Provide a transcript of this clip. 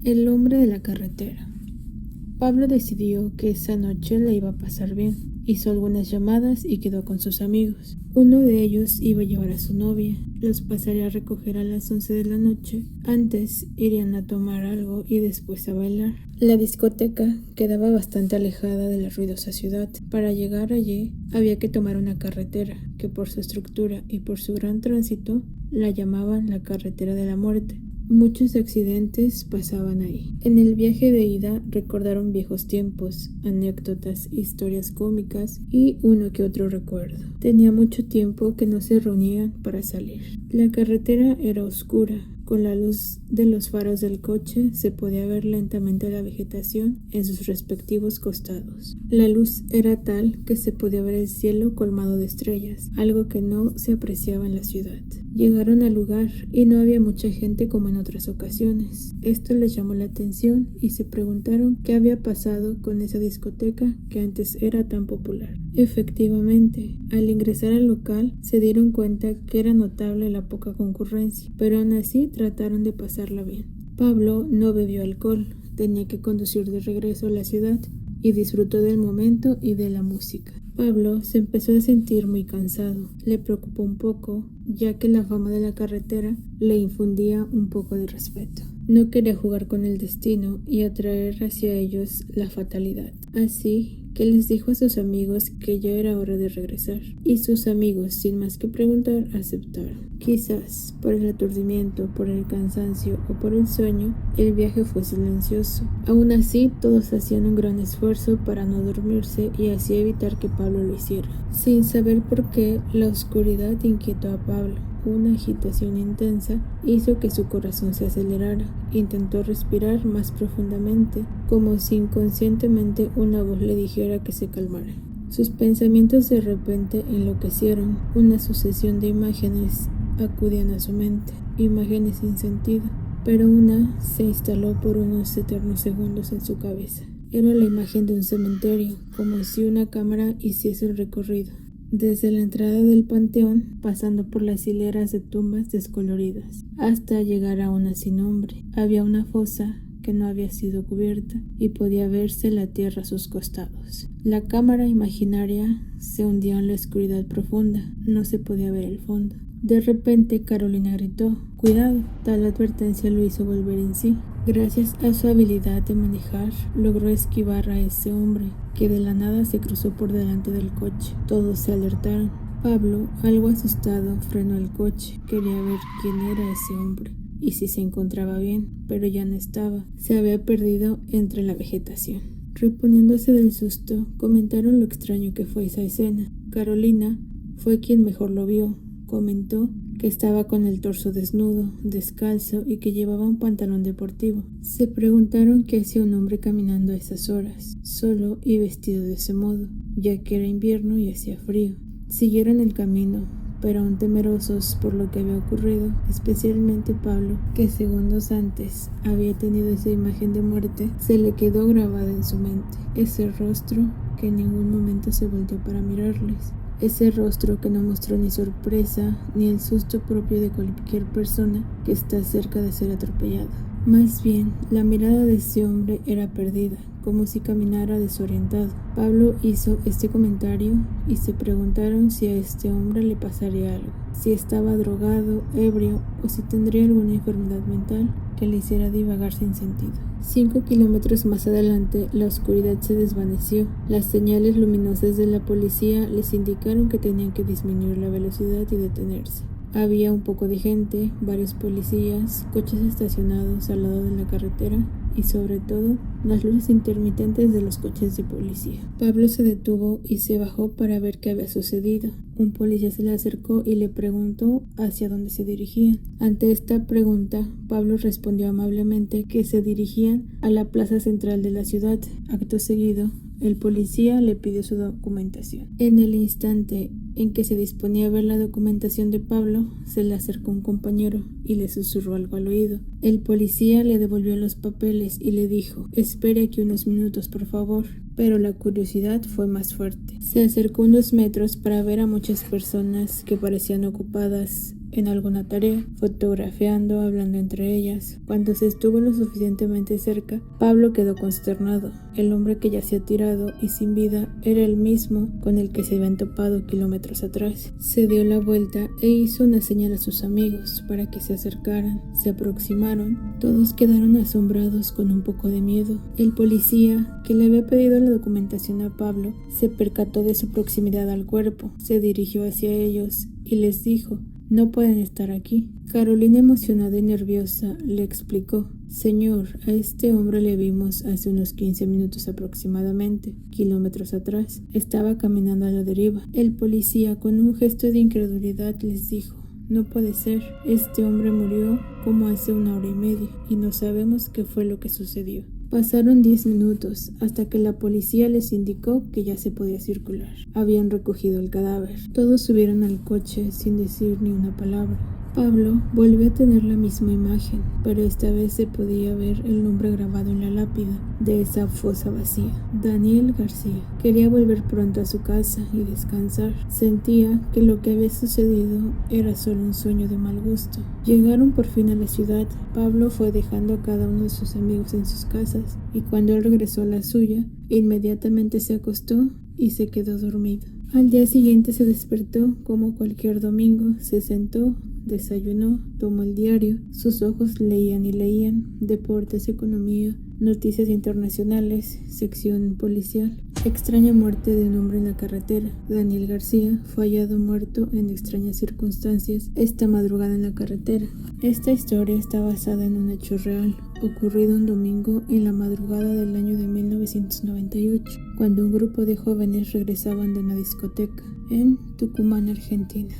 El hombre de la carretera. Pablo decidió que esa noche la iba a pasar bien. Hizo algunas llamadas y quedó con sus amigos. Uno de ellos iba a llevar a su novia. Los pasaría a recoger a las 11 de la noche. Antes irían a tomar algo y después a bailar. La discoteca quedaba bastante alejada de la ruidosa ciudad. Para llegar allí había que tomar una carretera, que por su estructura y por su gran tránsito la llamaban la carretera de la muerte. Muchos accidentes pasaban ahí. En el viaje de ida recordaron viejos tiempos, anécdotas, historias cómicas y uno que otro recuerdo. Tenía mucho tiempo que no se reunían para salir. La carretera era oscura. Con la luz de los faros del coche se podía ver lentamente la vegetación en sus respectivos costados. La luz era tal que se podía ver el cielo colmado de estrellas, algo que no se apreciaba en la ciudad. Llegaron al lugar y no había mucha gente como en otras ocasiones. Esto les llamó la atención y se preguntaron qué había pasado con esa discoteca que antes era tan popular. Efectivamente, al ingresar al local se dieron cuenta que era notable la poca concurrencia, pero aún así trataron de pasarla bien. Pablo no bebió alcohol, tenía que conducir de regreso a la ciudad y disfrutó del momento y de la música. Pablo se empezó a sentir muy cansado. Le preocupó un poco, ya que la fama de la carretera le infundía un poco de respeto. No quería jugar con el destino y atraer hacia ellos la fatalidad. Así que les dijo a sus amigos que ya era hora de regresar. Y sus amigos, sin más que preguntar, aceptaron. Quizás por el aturdimiento, por el cansancio o por el sueño, el viaje fue silencioso. Aún así, todos hacían un gran esfuerzo para no dormirse y así evitar que Pablo lo hiciera. Sin saber por qué, la oscuridad inquietó a Pablo. Una agitación intensa hizo que su corazón se acelerara. Intentó respirar más profundamente, como si inconscientemente una voz le dijera que se calmara. Sus pensamientos de repente enloquecieron. Una sucesión de imágenes acudían a su mente, imágenes sin sentido, pero una se instaló por unos eternos segundos en su cabeza. Era la imagen de un cementerio, como si una cámara hiciese el recorrido. Desde la entrada del panteón, pasando por las hileras de tumbas descoloridas, hasta llegar a una sin nombre. Había una fosa que no había sido cubierta y podía verse la tierra a sus costados. La cámara imaginaria se hundía en la oscuridad profunda, no se podía ver el fondo. De repente Carolina gritó: «¡Cuidado!». Tal advertencia lo hizo volver en sí. Gracias a su habilidad de manejar, logró esquivar a ese hombre, que de la nada se cruzó por delante del coche. Todos se alertaron. Pablo, algo asustado, frenó el coche. Quería ver quién era ese hombre y si se encontraba bien, pero ya no estaba. Se había perdido entre la vegetación. Reponiéndose del susto, comentaron lo extraño que fue esa escena. Carolina fue quien mejor lo vio. Comentó que estaba con el torso desnudo, descalzo y que llevaba un pantalón deportivo. Se preguntaron qué hacía un hombre caminando a esas horas, solo y vestido de ese modo, ya que era invierno y hacía frío. Siguieron el camino, pero aún temerosos por lo que había ocurrido, especialmente Pablo, que segundos antes había tenido esa imagen de muerte, se le quedó grabada en su mente. Ese rostro que en ningún momento se volteó para mirarles. Ese rostro que no mostró ni sorpresa ni el susto propio de cualquier persona que está cerca de ser atropellada. Más bien, la mirada de ese hombre era perdida, como si caminara desorientado. Pablo hizo este comentario y se preguntaron si a este hombre le pasaría algo, si estaba drogado, ebrio o si tendría alguna enfermedad mental que le hiciera divagar sin sentido. 5 kilómetros más adelante, la oscuridad se desvaneció. Las señales luminosas de la policía les indicaron que tenían que disminuir la velocidad y detenerse. Había un poco de gente, varios policías, coches estacionados al lado de la carretera y sobre todo las luces intermitentes de los coches de policía. Pablo se detuvo y se bajó para ver qué había sucedido. Un policía se le acercó y le preguntó hacia dónde se dirigían. Ante esta pregunta, Pablo respondió amablemente que se dirigían a la plaza central de la ciudad. Acto seguido, el policía le pidió su documentación. En el instante en que se disponía a ver la documentación de Pablo, se le acercó un compañero y le susurró algo al oído. El policía le devolvió los papeles y le dijo: «Espere aquí unos minutos, por favor». Pero la curiosidad fue más fuerte. Se acercó unos metros para ver a muchas personas que parecían ocupadas en alguna tarea, fotografiando, hablando entre ellas. Cuando se estuvo lo suficientemente cerca, Pablo quedó consternado. El hombre que yacía tirado y sin vida era el mismo con el que se habían topado kilómetros atrás. Se dio la vuelta e hizo una señal a sus amigos para que se acercaran. Se aproximaron. Todos quedaron asombrados con un poco de miedo. El policía, que le había pedido la documentación a Pablo, se percató de su proximidad al cuerpo. Se dirigió hacia ellos y les dijo: «No pueden estar aquí». Carolina, emocionada y nerviosa, le explicó: «Señor, a este hombre le vimos hace unos 15 minutos aproximadamente, kilómetros atrás. Estaba caminando a la deriva». El policía, con un gesto de incredulidad, les dijo: «No puede ser. Este hombre murió como hace 1 hora y media y no sabemos qué fue lo que sucedió». Pasaron 10 minutos hasta que la policía les indicó que ya se podía circular. Habían recogido el cadáver. Todos subieron al coche sin decir ni una palabra. Pablo volvió a tener la misma imagen, pero esta vez se podía ver el nombre grabado en la lápida de esa fosa vacía: Daniel García. Quería volver pronto a su casa y descansar. Sentía que lo que había sucedido era solo un sueño de mal gusto. Llegaron por fin a la ciudad. Pablo fue dejando a cada uno de sus amigos en sus casas, y cuando él regresó a la suya, inmediatamente se acostó y se quedó dormido. Al día siguiente se despertó como cualquier domingo, se sentó, desayunó, tomó el diario. Sus ojos leían y leían: deportes, economía, noticias internacionales, sección policial. Extraña muerte de un hombre en la carretera. Daniel García fue hallado muerto en extrañas circunstancias esta madrugada en la carretera. Esta historia está basada en un hecho real, ocurrido un domingo en la madrugada del año de 1998, cuando un grupo de jóvenes regresaban de una discoteca en Tucumán, Argentina.